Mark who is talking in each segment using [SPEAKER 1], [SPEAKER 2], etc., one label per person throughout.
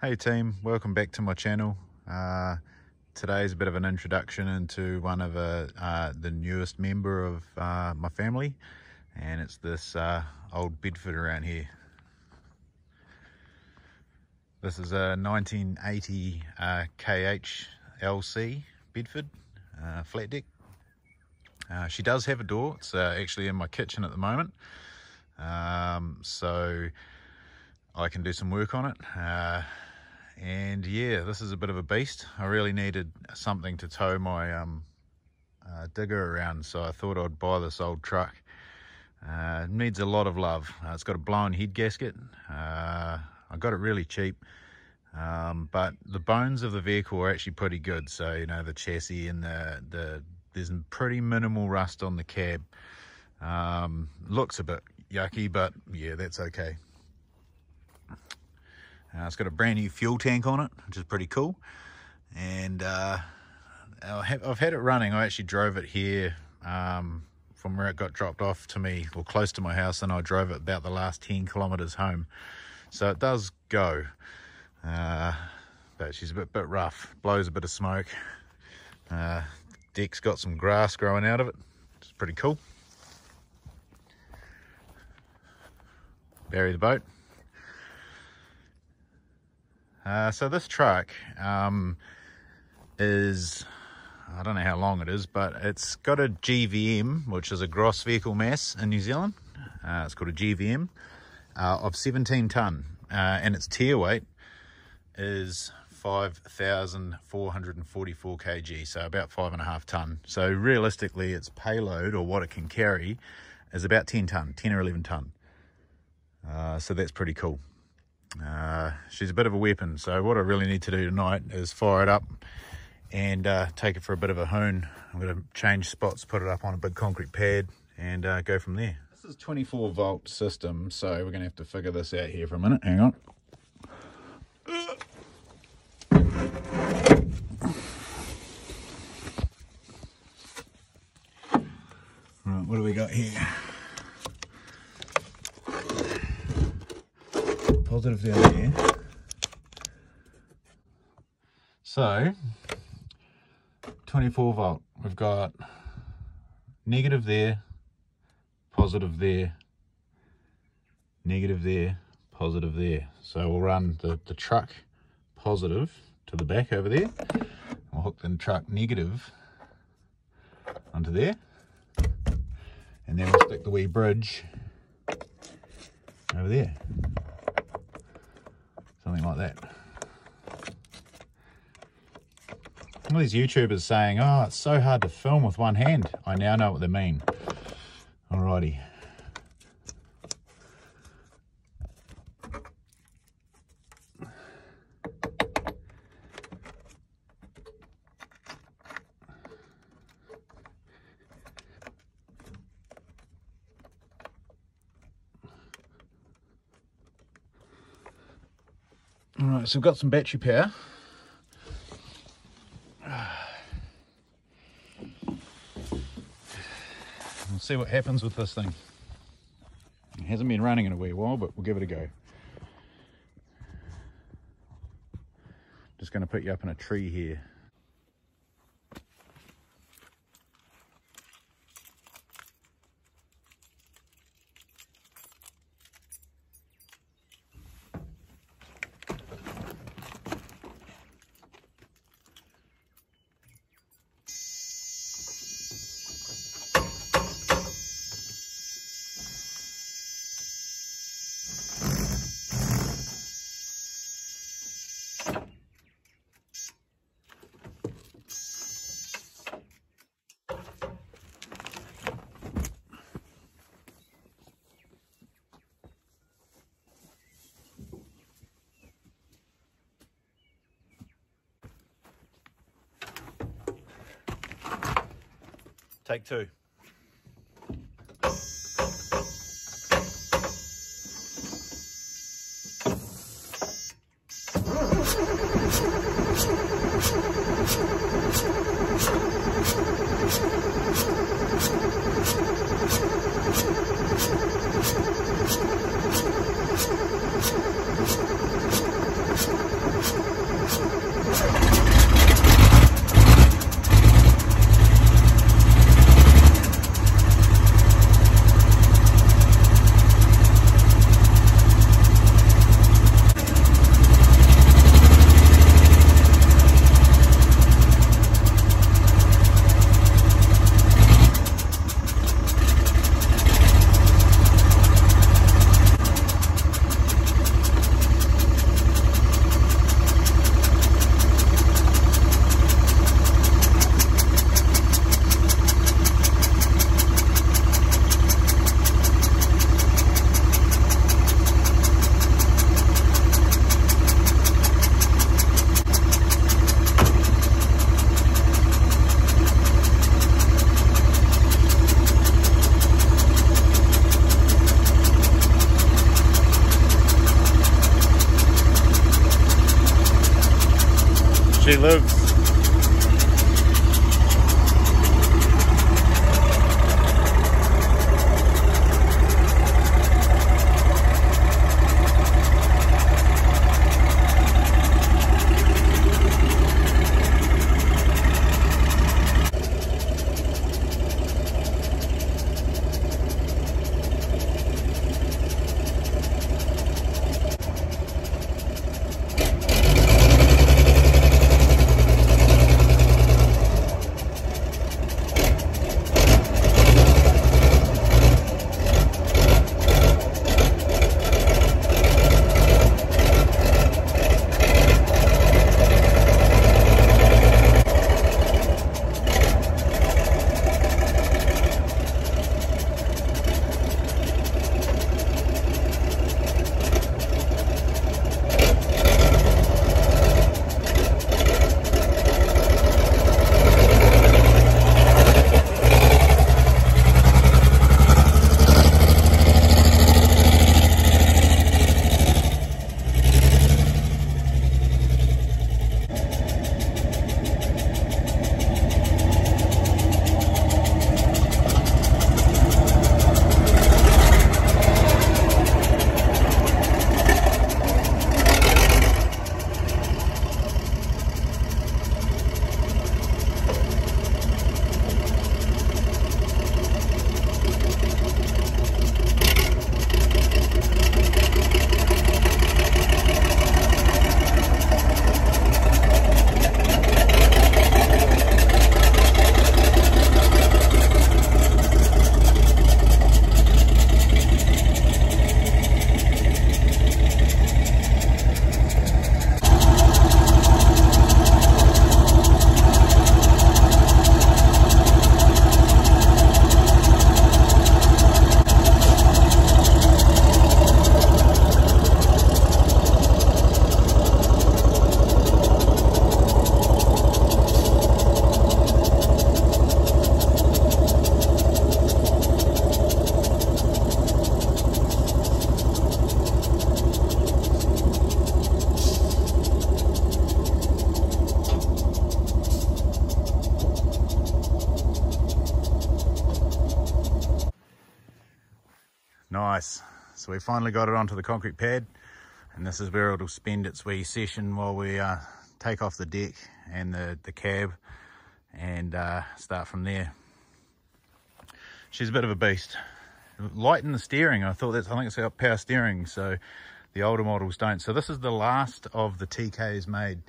[SPEAKER 1] Hey team, welcome back to my channel. Today's a bit of an introduction into one of the newest member of my family, and it's this old Bedford around here. This is a 1980 tkHLC Bedford flat deck. She does have a door. It's actually in my kitchen at the moment, so I can do some work on it. And yeah, this is a bit of a beast. I really needed something to tow my digger around, so I thought I'd buy this old truck. It needs a lot of love. It's got a blown head gasket. I got it really cheap, but the bones of the vehicle are actually pretty good. So, you know, the chassis and there's pretty minimal rust on the cab. Looks a bit yucky, but yeah, that's okay. It's got a brand new fuel tank on it, which is pretty cool. And I've had it running. I actually drove it here from where it got dropped off to me, or close to my house, and I drove it about the last 10 kilometers home. So it does go, but she's a bit rough, blows a bit of smoke. Deck's got some grass growing out of it. It's pretty cool. Bury the boat. So this truck is, I don't know how long it is, but it's got a GVM, which is a gross vehicle mass in New Zealand. It's called a GVM of 17 tonne, and its tier weight is 5,444 kg, so about 5.5 tonne. So realistically, its payload, or what it can carry, is about 10 tonne, 10 or 11 tonne. So that's pretty cool. She's a bit of a weapon, so what I really need to do tonight is fire it up and take it for a bit of a hoon. I'm going to change spots, put it up on a big concrete pad, and go from there. This is a 24 volt system, so we're going to have to figure this out here for a minute. Hang on. Right, what do we got here? Positive down there. So 24 volt, we've got negative there, positive there, negative there, positive there. So we'll run the truck positive to the back over there. We'll hook the truck negative onto there, and then we'll stick the wee bridge over there. Something like that. All these YouTubers saying, oh, it's so hard to film with one hand. I now know what they mean. Alrighty. Alright, so we've got some battery power. We'll see what happens with this thing. It hasn't been running in a wee while, but we'll give it a go. Just going to put you up in a tree here. Take two. She lives. Nice. So we finally got it onto the concrete pad, and this is where it'll spend its wee session while we take off the deck and the cab and start from there. She's a bit of a beast. Light in the steering. I think it's got power steering, so the older models don't. So this is the last of the TKs made.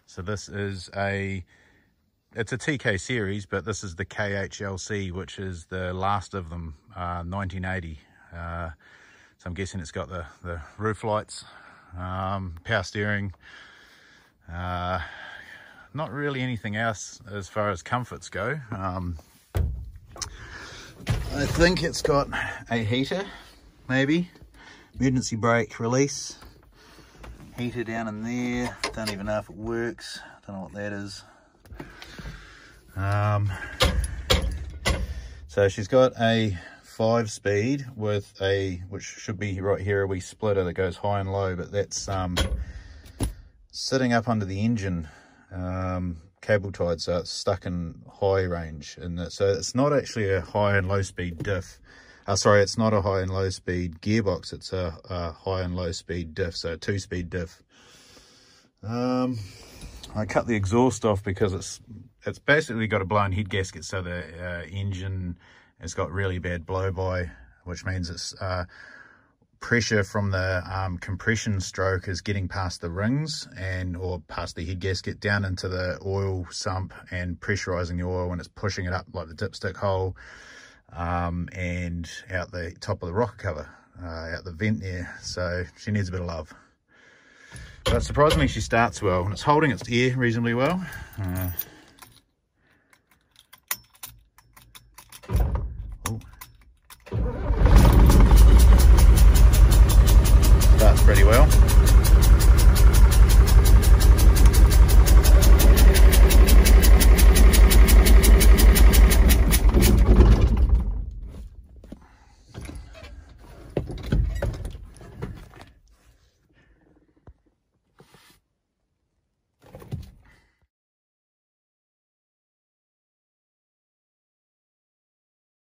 [SPEAKER 1] So this is it's a TK series, but this is the tkHLC, which is the last of them, 1980. So I'm guessing it's got the roof lights, power steering, not really anything else as far as comforts go. I think it's got a heater, maybe, emergency brake release, heater down in there, don't even know if it works, don't know what that is. So she's got a 5-speed with which should be right here, a wee splitter that goes high and low, but that's sitting up under the engine, cable tied, so it's stuck in high range, and so it's not actually a high and low speed diff. Sorry, it's not a high and low speed gearbox, it's a high and low speed diff, so a 2-speed diff. I cut the exhaust off because it's basically got a blown head gasket, so the engine has got really bad blow-by, which means it's pressure from the compression stroke is getting past the rings or past the head gasket down into the oil sump and pressurizing the oil, and it's pushing it up like the dipstick hole and out the top of the rocker cover, out the vent there. So she needs a bit of love. But surprisingly, she starts well, and it's holding its air reasonably well. Starts pretty well.